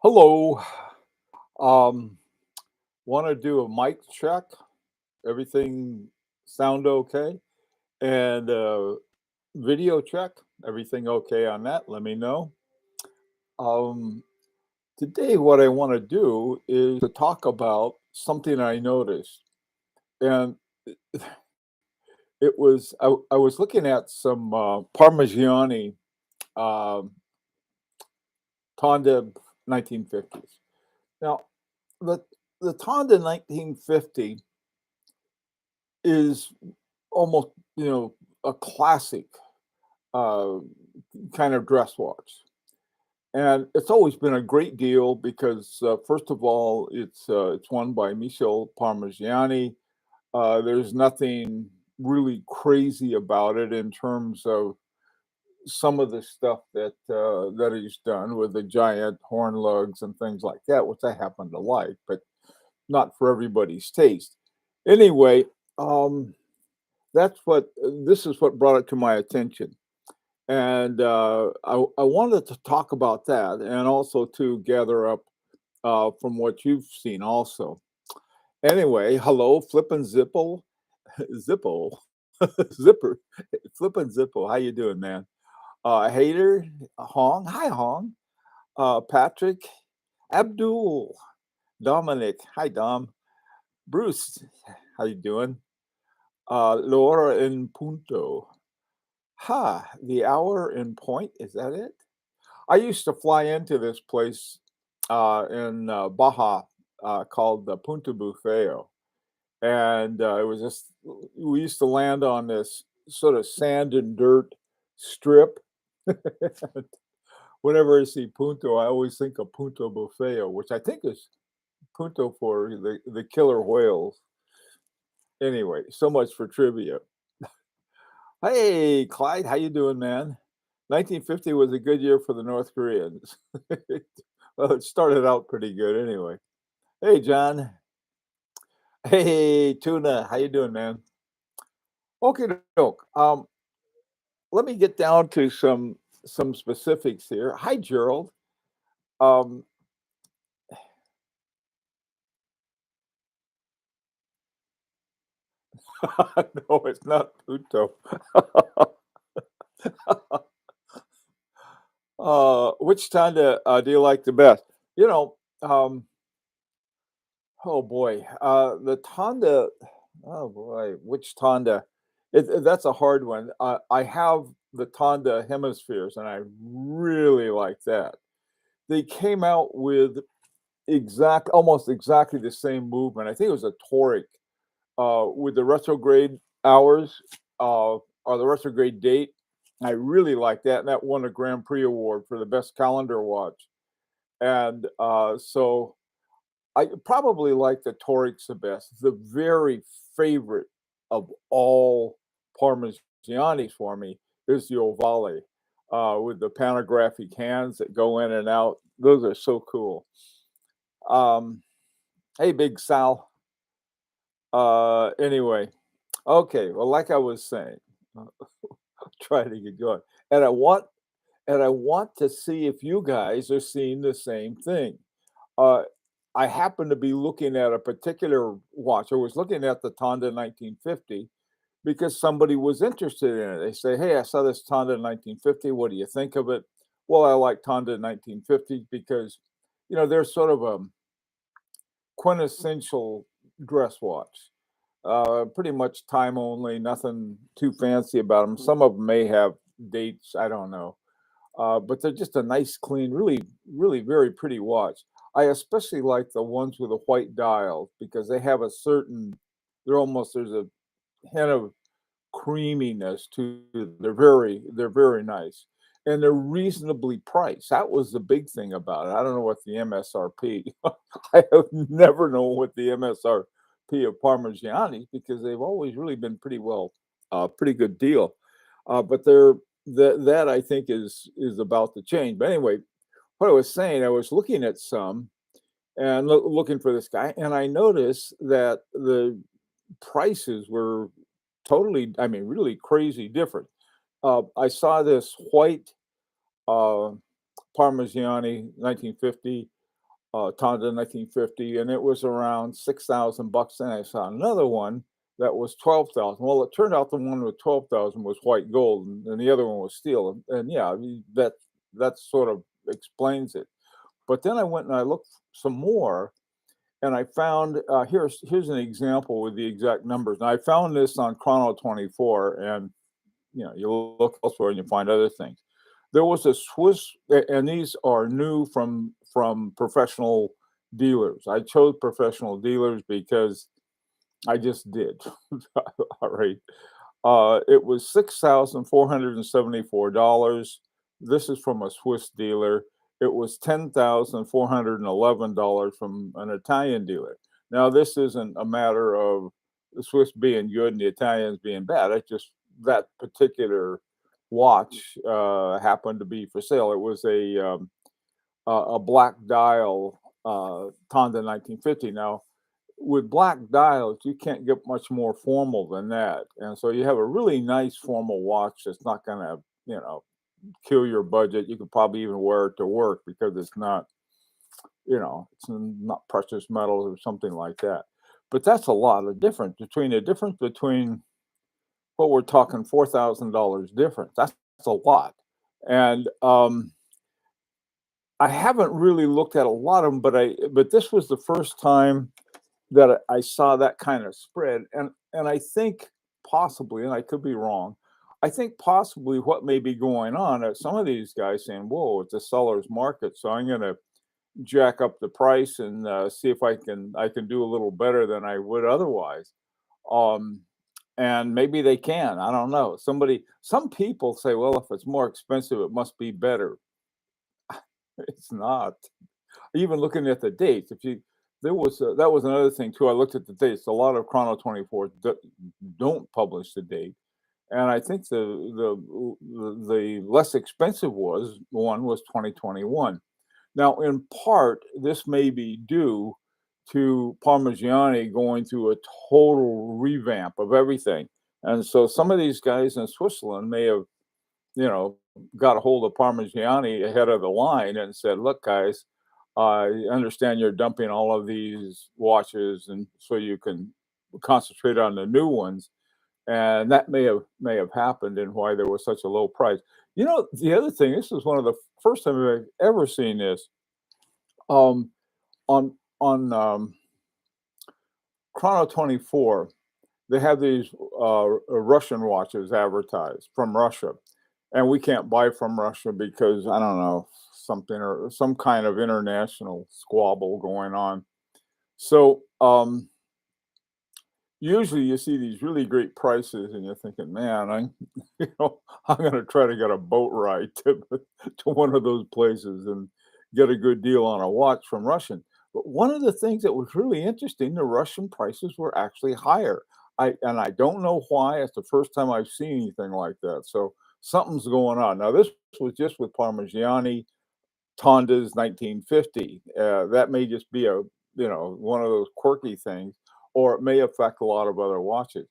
Hello. Um, Want to do a mic check? Everything sound okay? And video check? Everything okay on that? Let me know. Um, Today, what I want to do is to talk about something I noticed, and I was looking at some Parmigiani um Tonda 1950s. Now, the the Tonda 1950 is almost, a classic, uh, kind of dress watch, and it's always been a great deal because, first of all, it's won by Michel Parmigiani. There's nothing really crazy about it in terms of some of the stuff that he's done with the giant horn lugs and things like that, which I happen to like, but not for everybody's taste. Anyway, um, this is what brought it to my attention, and I wanted to talk about that, and also to gather up from what you've seen. Also, anyway, hello, Flip and Zipple, Zippo, Zipper, Flip and Zippo. How you doing, man? Hater, Hong, hi Hong, Patrick, Abdul, Dominic, hi Dom, Bruce, how you doing? Laura in Punto. Ha, the hour in point, is that it? I used to fly into this place in Baja called the Punta Bufeo. And it was just, we used to land on this sort of sand and dirt strip. Whenever I see Punto, I always think of Punto Bufeo, which I think is Punto for the killer whales. Anyway, so much for trivia. Hey, Clyde, how you doing, man? 1950 was a good year for the North Koreans. Well, it started out pretty good anyway. Hey, John. Hey, Tuna, how you doing, man? Okay, doke. Let me get down to some specifics here. Hi, Gerald. Um, no, it's not Pluto. Which Tanda do you like the best? You know, um, oh boy, the Tonda. Oh boy, which Tonda? That's a hard one. I have the Tonda hemispheres, and I really like that. They came out with almost exactly the same movement. I think it was a toric with the retrograde hours or the retrograde date. I really like that, and that won a Grand Prix award for the best calendar watch. And so I probably like the Torix the best. The very favorite of all Parmigianis for me is the Ovale with the panographic hands that go in and out. Those are so cool. Um, hey, Big Sal. Anyway, okay. Well, like I was saying, trying to get going, and I want to see if you guys are seeing the same thing. Uh, I happen to be looking at a particular watch. I was looking at the Tonda 1950 because somebody was interested in it. They say, "Hey, I saw this Tonda 1950. What do you think of it?" Well, I like Tonda 1950 because, they're sort of a quintessential dress watch. Pretty much time only, nothing too fancy about them. Some of them may have dates, I don't know. But they're just a nice, clean, really, really very pretty watch. I especially like the ones with the white dials because they have a certain, there's a hint of creaminess to them. They're very nice. And they're reasonably priced. That was the big thing about it. I don't know what the MSRP. I have never known what the MSRP of Parmigiani because they've always really been pretty good deal. But that I think is about to change. But anyway, what I was saying, I was looking at some and looking for this guy, and I noticed that the prices were totally, I mean, really crazy different. I saw this white uh, Parmigiani 1950. Tonda 1950, and it was around 6,000 bucks. Then I saw another one that was 12,000. Well, it turned out the one with 12,000 was white gold, and the other one was steel. And yeah, I mean, that sort of explains it. But then I went and I looked some more, and I found here's an example with the exact numbers. And I found this on Chrono 24, and you look elsewhere and you find other things. There was a and these are new from professional dealers. I chose professional dealers because I just did. All right. It was $6,474. This is from a Swiss dealer. It was $10,411 from an Italian dealer. Now, this isn't a matter of the Swiss being good and the Italians being bad. It's just that particular watch happened to be for sale. It was a black dial Tonda 1950. Now, with black dials, you can't get much more formal than that. And so you have a really nice formal watch that's not going to, you know, kill your budget. You could probably even wear it to work because it's not, it's not precious metals or something like that. But that's a lot of difference between what we're talking $4,000 difference. That's a lot. And I haven't really looked at a lot of them, but this was the first time that I saw that kind of spread, and I think possibly, and I could be wrong, I think possibly what may be going on are some of these guys saying, "Whoa, it's a seller's market, so I'm gonna jack up the price and see if I can do a little better than I would otherwise." Um, and maybe they can. I don't know. Some people say, "Well, if it's more expensive, it must be better." It's not. Even looking at the dates, if you there was that was another thing too. I looked at the dates. A lot of Chrono 24 don't publish the date, and I think the less expensive one was 2021. Now, in part, this may be due to Parmigiani going through a total revamp of everything, and so some of these guys in Switzerland may have you know, got a hold of Parmigiani ahead of the line and said, "Look, guys, I understand you're dumping all of these watches, and so you can concentrate on the new ones." And that may have happened, and why there was such a low price. The other thing. This is one of the first time I've ever seen this. Um, on Chrono 24, they have these Russian watches advertised from Russia, and we can't buy from Russia because I don't know something or some kind of international squabble going on. So usually you see these really great prices, and you're thinking, man, I'm going to try to get a boat ride to one of those places and get a good deal on a watch from Russian. But one of the things that was really interesting, the Russian prices were actually higher. I don't know why. It's the first time I've seen anything like that. So something's going on. Now this was just with Parmigiani Tonda's 1950. That may just be one of those quirky things, or it may affect a lot of other watches.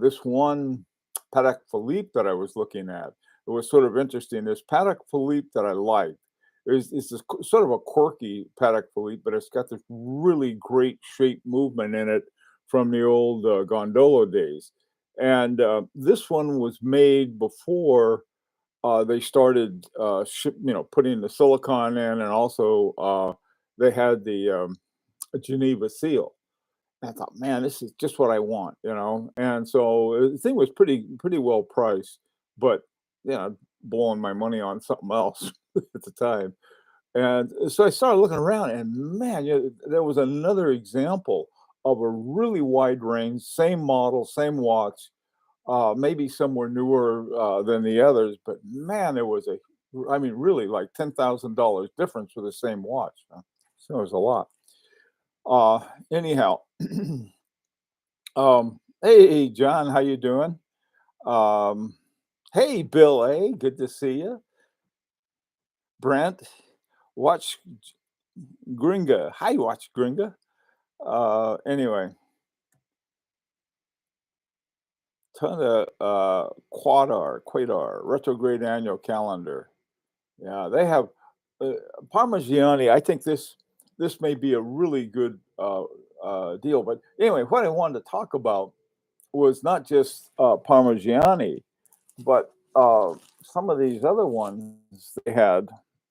This one Patek Philippe that I was looking at, it was sort of interesting. This Patek Philippe that I liked is this sort of a quirky Patek Philippe, but it's got this really great shape movement in it from the old gondola days. And this one was made before they started putting the silicon in, and also they had the Geneva seal. And I thought, man, this is just what I want. And so the thing was pretty well priced, but blowing my money on something else at the time. And so I started looking around, and man, there was another example of a really wide range, same model, same watch, maybe somewhere newer than the others, but man, I mean, really like $10,000 difference for the same watch. So it was a lot. Anyhow, hey John, how you doing? Um, hey Bill, good to see you. Brent, watch Gringa. Hi, watch Gringa. Anyway, ton of Quadar, retrograde annual calendar. Yeah, they have uh, Parmigiani. I think this. this may be a really good deal. But anyway, what I wanted to talk about was not just Parmigiani, but some of these other ones they had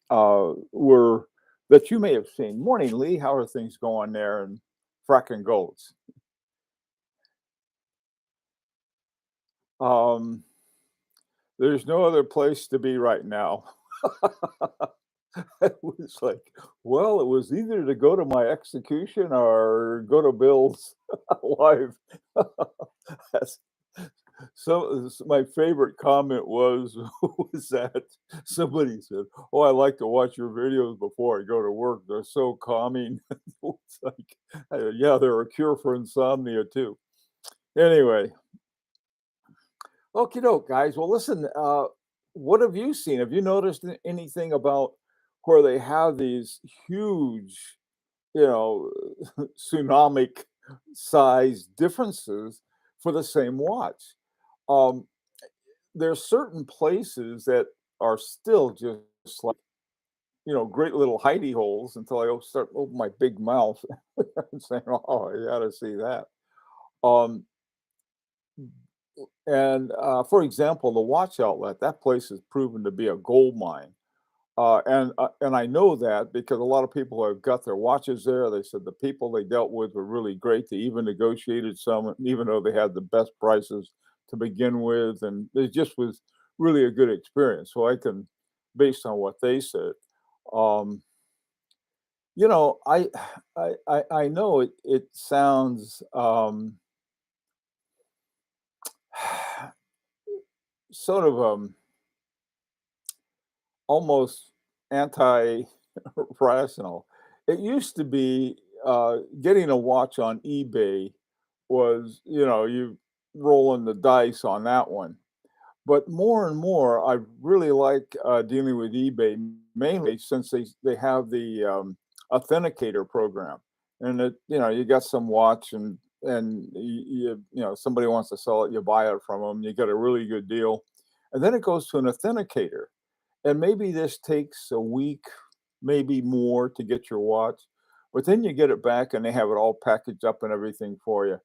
were that you may have seen. Morning, Lee. How are things going there in fracking goals? Um, there's no other place to be right now. It was like, well, it was either to go to my execution or go to Bill's live. That's- my favorite comment was was that somebody said, "Oh, I like to watch your videos before I go to work. They're so calming." It's like, yeah, they're a cure for insomnia too. Anyway, okie doke, guys. Well, listen, what have you seen? Have you noticed anything about where they have these huge, you know, tsunamic size differences for the same watch? Um, there's certain places that are still just like, great little hidey holes until I start open my big mouth and saying, "Oh, you gotta see that." Um, and for example, the watch outlet, that place has proven to be a gold mine. And I know that because a lot of people have got their watches there. They said the people they dealt with were really great. They even negotiated some, even though they had the best prices to begin with, and it just was really a good experience. So I can, based on what they said, um, you know, I, I know it sounds sort of almost anti-rational. It used to be getting a watch on eBay was, you rolling the dice on that one. But more and more, I really like dealing with eBay, mainly since they have the authenticator program, and you got some watch and somebody wants to sell it, you buy it from them, you get a really good deal, and then it goes to an authenticator, and maybe this takes a week, maybe more to get your watch, but then you get it back and they have it all packaged up and everything for you.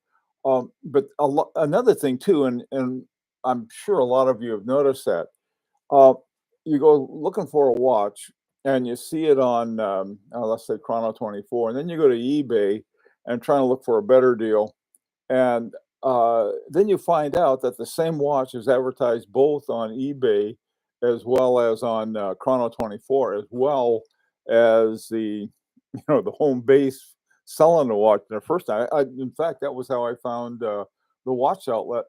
But another thing too, and I'm sure a lot of you have noticed that uh, you go looking for a watch and you see it on, let's say Chrono 24, and then you go to eBay and trying to look for a better deal, and then you find out that the same watch is advertised both on eBay as well as on Chrono 24, as well as the the home base selling the watch. And at first, in fact, that was how I found the watch outlet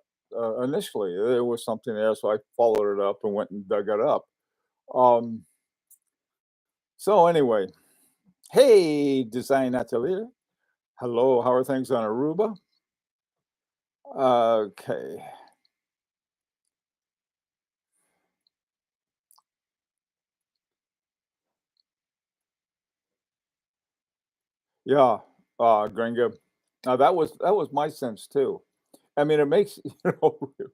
initially. There was something there, so I followed it up and went and dug it up. Um, so anyway, hey, Design Atelier. Hello, how are things on Aruba? Okay. Yeah, Gringa. That was my sense too. I mean, it makes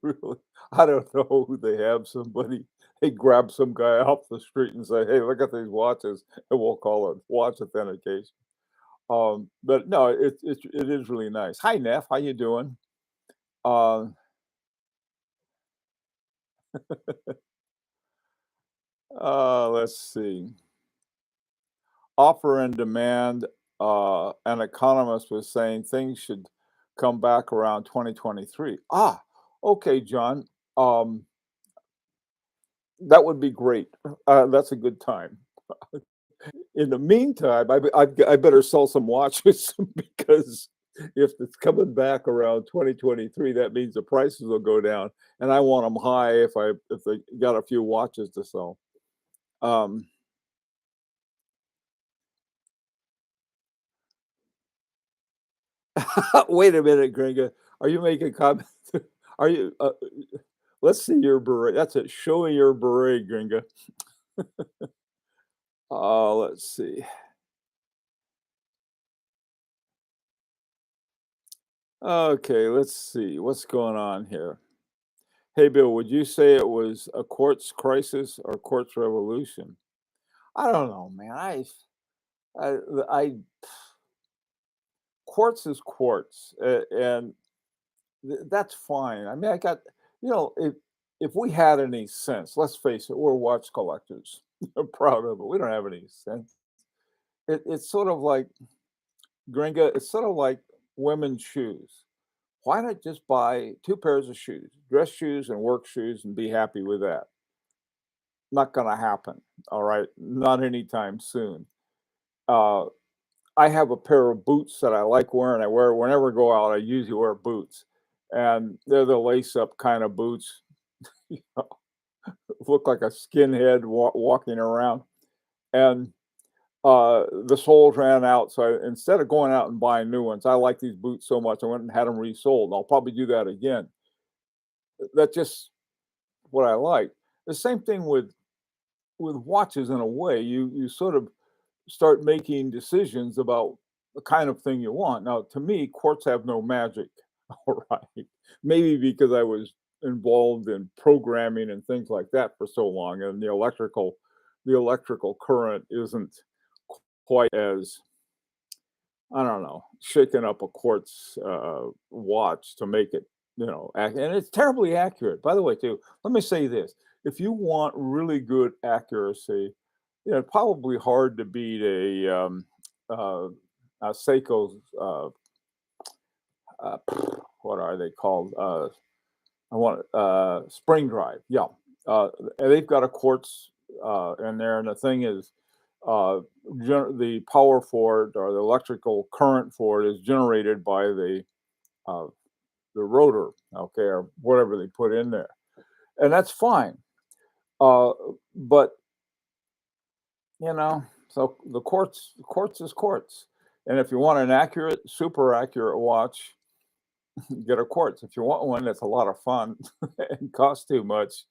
really. I don't know who they have. Somebody they grab some guy off the street and say, "Hey, look at these watches," and we'll call it watch authentication. But no, it is really nice. Hi, Neff. How you doing? Uh, let's see. Offer and demand. An economist was saying things should come back around 2023. Okay, John. Um, that would be great. That's a good time. In the meantime, I better sell some watches because if it's coming back around 2023, that means the prices will go down, and I want them high if they got a few watches to sell. Um, wait a minute, Gringa. Are you making comments? Are you? Let's see your beret. That's it. Show me your beret, Gringa. Let's see. Okay, let's see what's going on here. Hey, Bill, would you say it was a quartz crisis or quartz revolution? I don't know, man. I, I quartz is quartz, and that's fine. I mean, I got, if we had any sense, let's face it, we're watch collectors. I'm proud of it. We don't have any sense. It's sort of like Gringa. It's sort of like women's shoes. Why not just buy two pairs of shoes, dress shoes and work shoes, and be happy with that? Not going to happen. All right, not anytime soon. Uh, I have a pair of boots that I like wearing. I wear whenever I go out. I usually wear boots, and they're the lace-up kind of boots. Look like a skinhead walking around, and the soles ran out. So instead of going out and buying new ones, I like these boots so much. I went and had them resold. And I'll probably do that again. That's just what I like. The same thing with watches. In a way, you sort of start making decisions about the kind of thing you want. Now, to me, quartz have no magic. All right. Maybe because I was involved in programming and things like that for so long, and the electrical current isn't quite as, I don't know, shaking up a quartz watch to make it, and it's terribly accurate. By the way, too, let me say this: if you want really good accuracy, it's probably hard to beat uh, a Seiko's. Uh, what are they called? I want spring drive. Yeah, and they've got a quartz in there, and the thing is, uh, the power for it or the electrical current for it is generated by uh, the rotor, okay, or whatever they put in there, and that's fine. Uh, but so the quartz is quartz, and if you want an accurate, super accurate watch, get a quartz. If you want one that's a lot of fun and costs too much,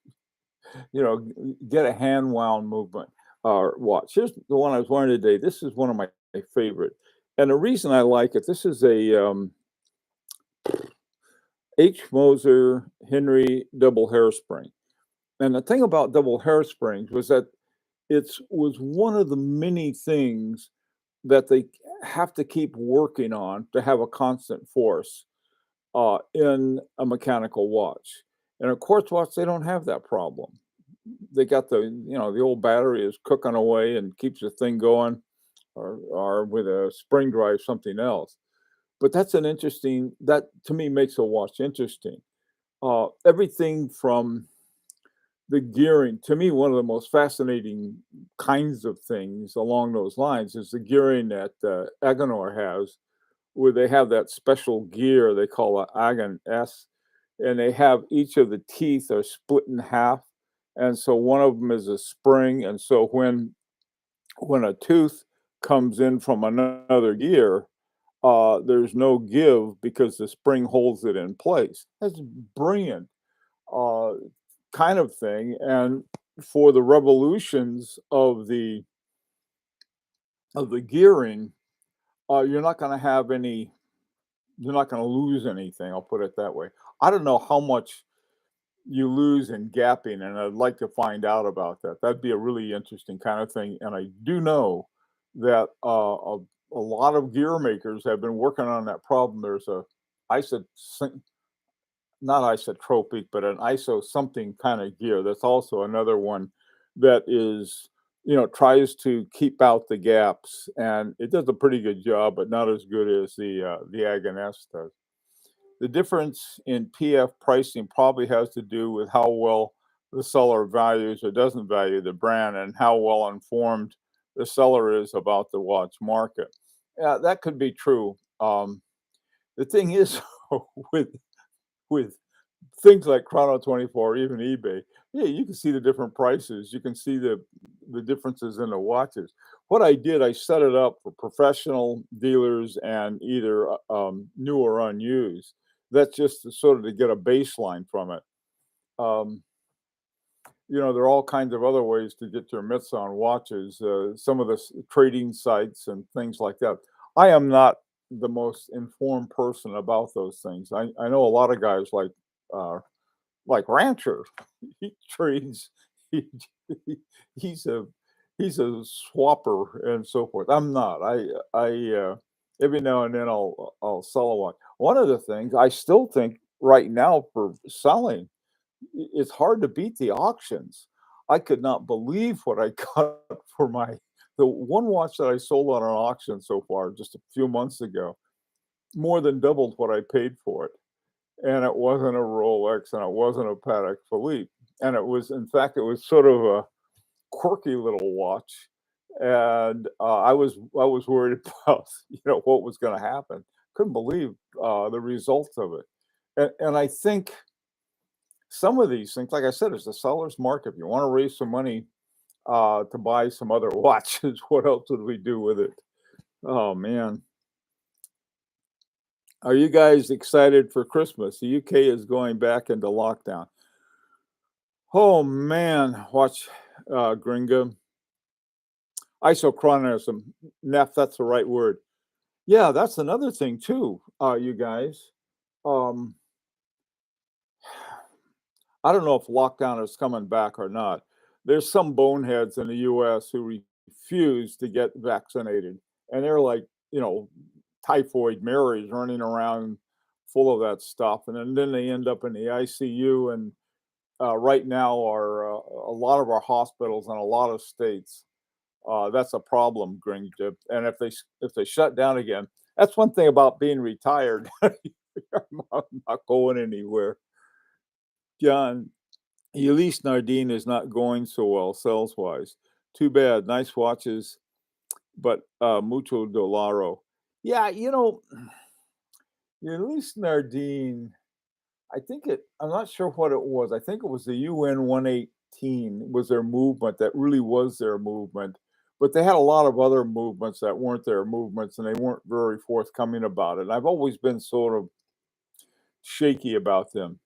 get a hand wound movement watch. Here's the one I was wearing today. This is one of my favorite, and the reason I like it. This is a H. Moser Henry double hairspring, and the thing about double hairsprings was that was one of the many things that they have to keep working on to have a constant force in a mechanical watch. And a quartz watch, they don't have that problem. They got the old battery is cooking away and keeps the thing going, or with a spring drive, something else. But that to me makes a watch interesting. Everything from the gearing, to me, one of the most fascinating kinds of things along those lines is the gearing that Agenor has, where they have that special gear they call a Agon S, and they have each of the teeth are split in half, and so one of them is a spring, and so when a tooth comes in from another gear, there's no give because the spring holds it in place. That's brilliant, uh, kind of thing, and for the revolutions of the gearing, you're not going to have any. You're not going to lose anything. I'll put it that way. I don't know how much you lose in gapping, and I'd like to find out about that. That'd be a really interesting kind of thing. And I do know that a lot of gear makers have been working on that problem. There's a iso, not isotropic, but an iso something kind of gear. That's also another one that is, tries to keep out the gaps, and it does a pretty good job, but not as good as the Agon S does. The difference in PF pricing probably has to do with how well the seller values or doesn't value the brand and how well informed the seller is about the watch market. Yeah, that could be true. The thing is, with with things like Chrono 24, even eBay, yeah, you can see the different prices. You can see the differences in the watches. What I did, I set it up for professional dealers and either new or unused. That's just sort of to get a baseline from it. Um, there are all kinds of other ways to get your mitts on watches. Some of the trading sites and things like that. I am not the most informed person about those things. I know a lot of guys uh, like Rancher. He trades. He, he's a he's a swapper and so forth. I'm not. Every now and then I'll sell a watch. One of the things I still think right now for selling, it's hard to beat the auctions. I could not believe what I got for the one watch that I sold on an auction so far just a few months ago, more than doubled what I paid for it. And it wasn't a Rolex and it wasn't a Patek Philippe. And it was, in fact, it was sort of a quirky little watch. And I was worried about what was going to happen. Couldn't believe the results of it. And I think some of these things, like I said, is the seller's market. If you want to raise some money to buy some other watches, what else would we do with it? Oh man, are you guys excited for Christmas? The UK is going back into lockdown. Oh man, watch Gringa. Isochronism. Neff, that's the right word. Yeah, that's another thing too, you guys. Um, I don't know if lockdown is coming back or not. There's some boneheads in the US who refuse to get vaccinated, and they're like, typhoid Marys running around full of that stuff, and then they end up in the ICU. And right now, a lot of our hospitals in a lot of states, that's a problem, Green Dip. And if they shut down again, that's one thing about being retired. I'm not going anywhere. John, Elise Nardine is not going so well sales wise. Too bad. Nice watches, but mucho dolaro. Yeah, Elise Nardine. I'm not sure what it was. I think it was the UN 118 was their movement that really was their movement. But they had a lot of other movements that weren't their movements, and they weren't very forthcoming about it. I've always been sort of shaky about them.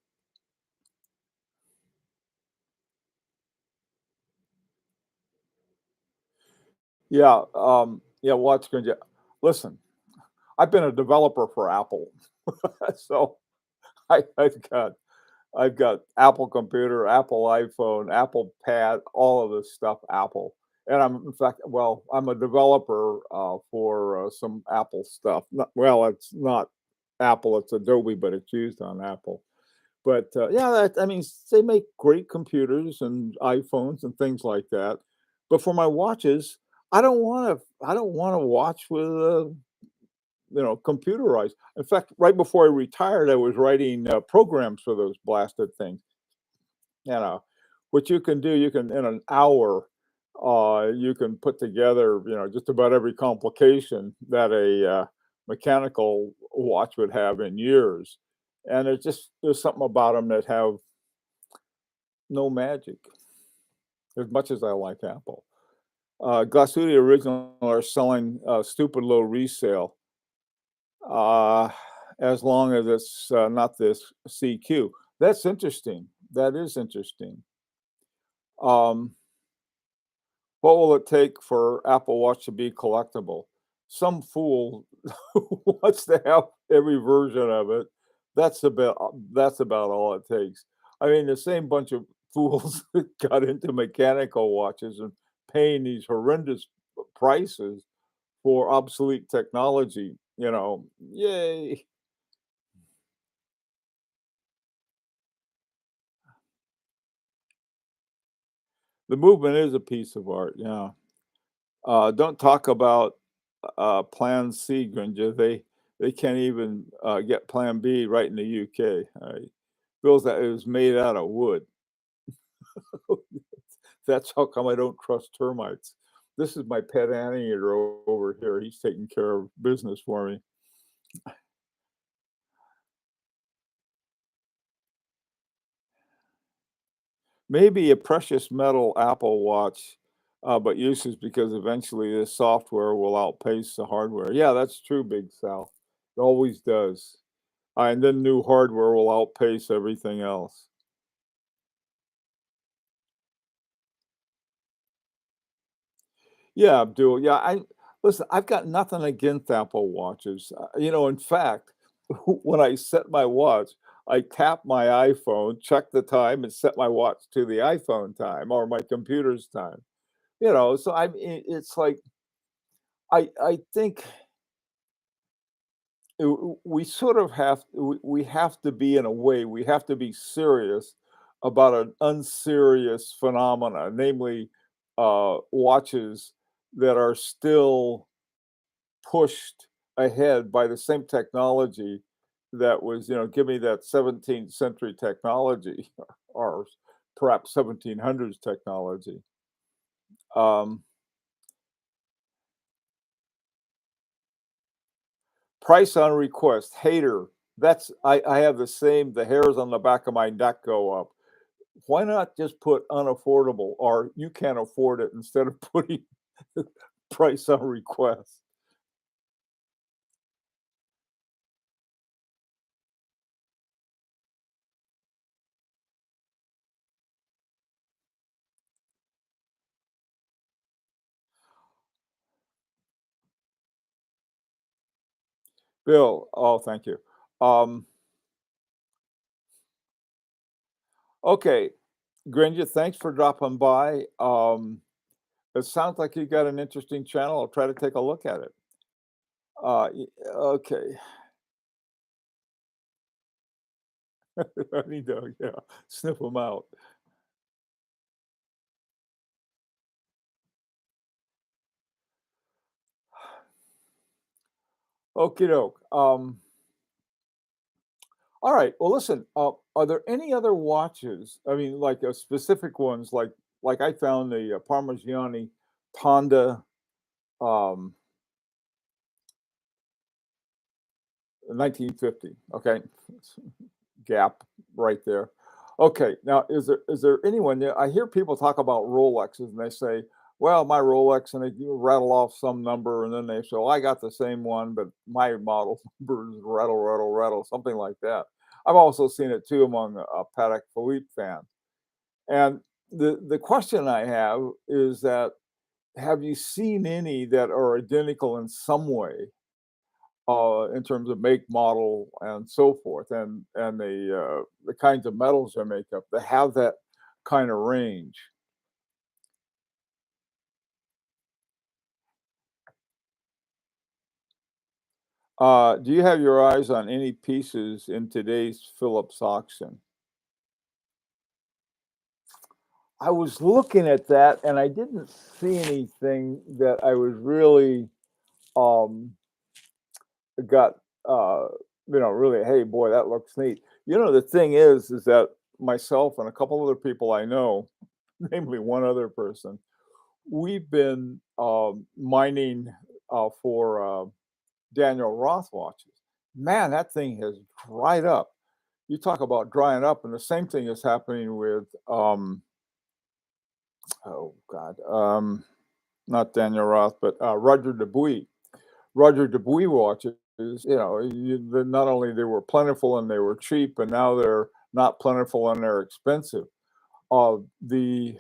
Yeah, yeah, watch Gunja. Listen, I've been a developer for Apple. So I've got Apple computer, Apple iPhone, Apple Pad, all of this stuff Apple. And in fact, well, I'm a developer for some Apple stuff. Well, it's not Apple, it's Adobe, but it's used on Apple. But yeah, I mean, they make great computers and iPhones and things like that. But for my watches, I don't want to watch with computerized. In fact, right before I retired, I was writing programs for those blasted things. What you can do, you can in an hour, you can put together, just about every complication that a mechanical watch would have in years. And there's something about them that have no magic. As much as I like Apple, Glasuti Original are selling stupid low resale. Uh, as long as it's not this CQ. That's interesting. That is interesting. Um, what will it take for Apple Watch to be collectible? Some fool who wants to have every version of it. That's about all it takes. I mean, the same bunch of fools that got into mechanical watches and paying these horrendous prices for obsolete technology. Yay. The movement is a piece of art, yeah. Don't talk about, Plan C, Grinja. They can't even, get Plan B right in the UK. Bills that it was made out of wood. That's how come I don't trust termites. This is my pet anteater over here. He's taking care of business for me. Maybe a precious metal Apple Watch, but useless because eventually the software will outpace the hardware. Yeah, that's true, Big Sal. It always does. And then new hardware will outpace everything else. Yeah, Abdul. Yeah, I listen. I've got nothing against Apple watches. In fact, when I set my watch, I tap my iPhone, check the time, and set my watch to the iPhone time or my computer's time. So it's like I think we sort of we have to be in a way we have to be serious about an unserious phenomena, namely watches that are still pushed ahead by the same technology that was, give me that 17th century technology or perhaps 1700s technology. Um, Price on request, hater. I have the hairs on the back of my neck go up. Why not just put unaffordable or you can't afford it instead of putting price on request? Bill, oh, thank you. Um, okay, Grinja, thanks for dropping by. It sounds like you got an interesting channel. I'll try to take a look at it. Okay. I need to, yeah, sniff them out. Okie doke. All right. Well, listen. Are there any other watches? I mean, like specific ones, like I found the Parmigiani Tonda um, 1950. Okay, gap right there. Okay, now is there anyone there? I hear people talk about Rolexes and they say, "Well, my Rolex," and they rattle off some number, and then they say, "Well, I got the same one, but my model number is rattle, rattle, rattle," something like that. I've also seen it too among Patek Philippe fans. And the question I have is that have you seen any that are identical in some way, in terms of make, model, and so forth, and the kinds of metals they make up that have that kind of range? Do you have your eyes on any pieces in today's Phillips auction? I was looking at that and I didn't see anything that I was really um, got really, hey boy, that looks neat. The thing is that myself and a couple other people I know, namely one other person, we've been mining for Daniel Roth watches. Man, that thing has dried up. You talk about drying up, and the same thing is happening with oh god, not Daniel Roth, but Roger Dubuis. Roger Dubuis watches, not only they were plentiful and they were cheap, and now they're not plentiful and they're expensive. The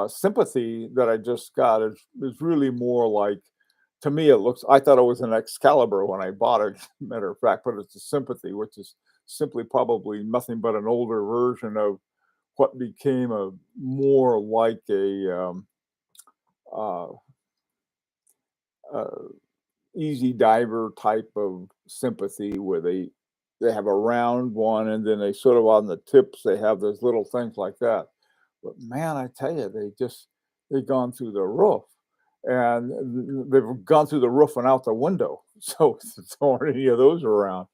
sympathy that I just got is really more like, to me, it looks. I thought it was an Excalibur when I bought it, matter of fact, but it's a sympathy, which is simply probably nothing but an older version of what became a more like uh, uh, easy diver type of sympathy where they have a round one and then they sort of on the tips they have those little things like that. But man, I tell you, they've gone through the roof. And they've gone through the roof and out the window. So there aren't any of those around.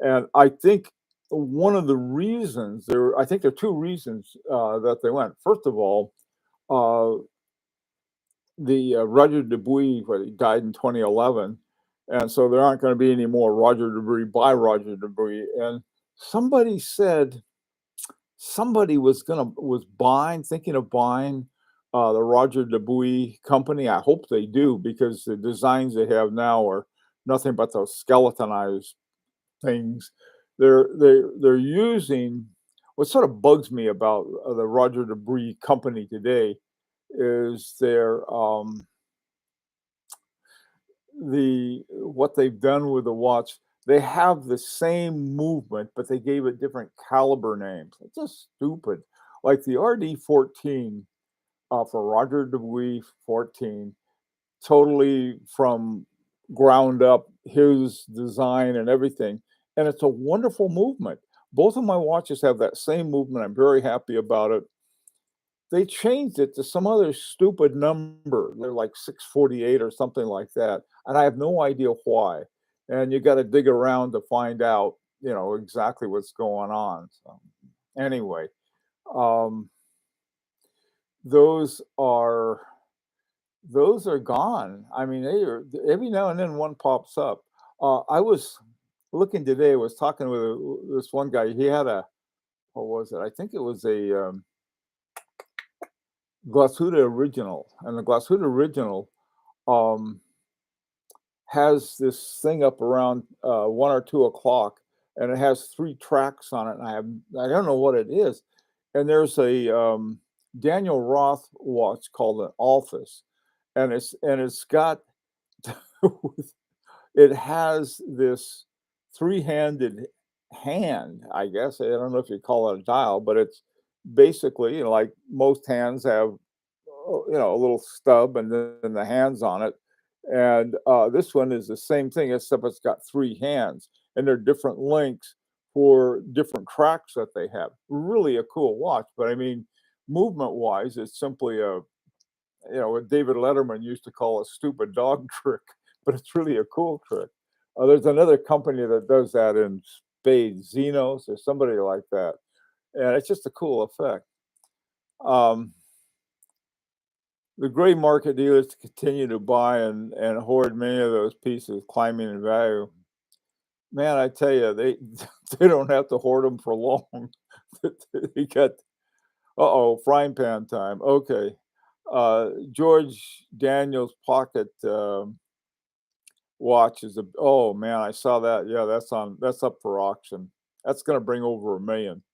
And I think one of the reasons I think there are two reasons that they went. First of all, uh, the Roger Dubuis, he died in 2011, and so there aren't going to be any more Roger Dubuis by Roger Dubuis. And somebody said somebody was thinking of buying the Roger Dubuis company. I hope they do because the designs they have now are nothing but those skeletonized things. They're using what sort of bugs me about the Roger Dubuis company today is what they've done with the watch. They have the same movement, but they gave it different caliber names. It's just stupid. Like the RD14, for Roger Dubuis 14, totally from ground up, his design and everything. And it's a wonderful movement. Both of my watches have that same movement. I'm very happy about it. They changed it to some other stupid number. They're like 648 or something like that. And I have no idea why. And you got to dig around to find out, exactly what's going on. So anyway, um, those are those are gone. I mean, they are every now and then one pops up. I was looking today. I was talking with this one guy. He had a what was it? I think it was a Glashütte original, and the Glashütte original um, has this thing up around 1 or 2 o'clock, and it has 3 tracks on it. And I don't know what it is. And there's a Daniel Roth watch called an Alphys, and it's got it has this three-handed hand, I guess. I don't know if you call it a dial, but it's basically, like most hands have, a little stub and then the hands on it. And this one is the same thing, except it's got 3 hands, and they're different lengths for different tracks that they have. Really a cool watch, but I mean, movement-wise, it's simply what David Letterman used to call a stupid dog trick, but it's really a cool trick. There's another company that does that in spades, Xenos or somebody like that, and it's just a cool effect. Um, the gray market dealers continue to buy and hoard many of those pieces, climbing in value. Man, I tell you, they they don't have to hoard them for long. They got frying pan time. Okay, George Daniels pocket watch is a oh man, I saw that. Yeah, that's up for auction. That's gonna bring over 1 million.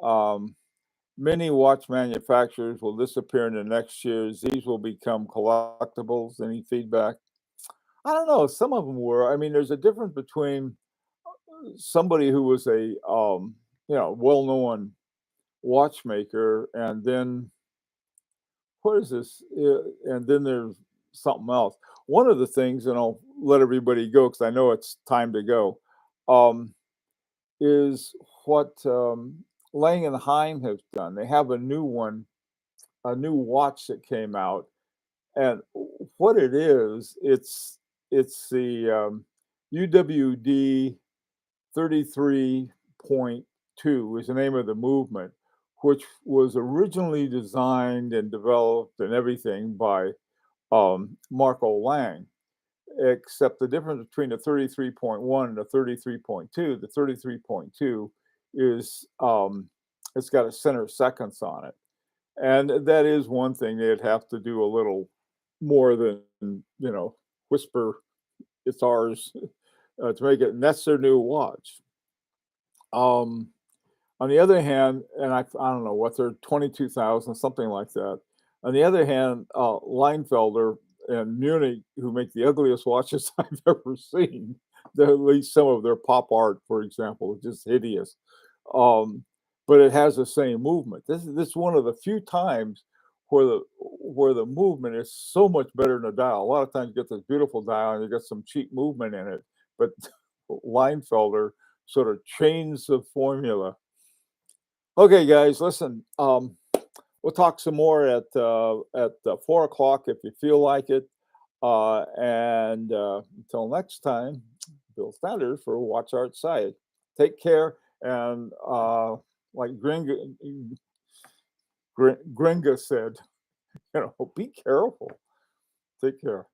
Um, Many watch manufacturers will disappear in the next years. These will become collectibles. Any feedback? I don't know. Some of them were. I mean, there's a difference between somebody who was a well-known watchmaker, and then what is this? And then there's something else. One of the things, and I'll let everybody go because I know it's time to go, um, is what Lang and Heim have done. They have a new one, a new watch that came out, and what it is, it's the UWD 33.2 is the name of the movement, which was originally designed and developed and everything by Marco Lang. Except the difference between the 33.1 and the 33.2, the 33.2 is it's got a center seconds on it. And that is one thing they'd have to do a little more than, whisper, it's ours, to make it. And that's their new watch. Um, on the other hand, and I don't know what they're 22,000, something like that. On the other hand, Leinfelder and Munich, who make the ugliest watches I've ever seen, at least some of their pop art, for example, is just hideous. Um, but it has the same movement. This is one of the few times where the movement is so much better than a dial. A lot of times you get this beautiful dial and you get some cheap movement in it, but Leinfelder sort of changed the formula. Okay, guys, listen. We'll talk some more at 4 o'clock if you feel like it. And until next time, Bill Sanders for Watch Art Side. Take care, and like Gringa said, be careful. Take care.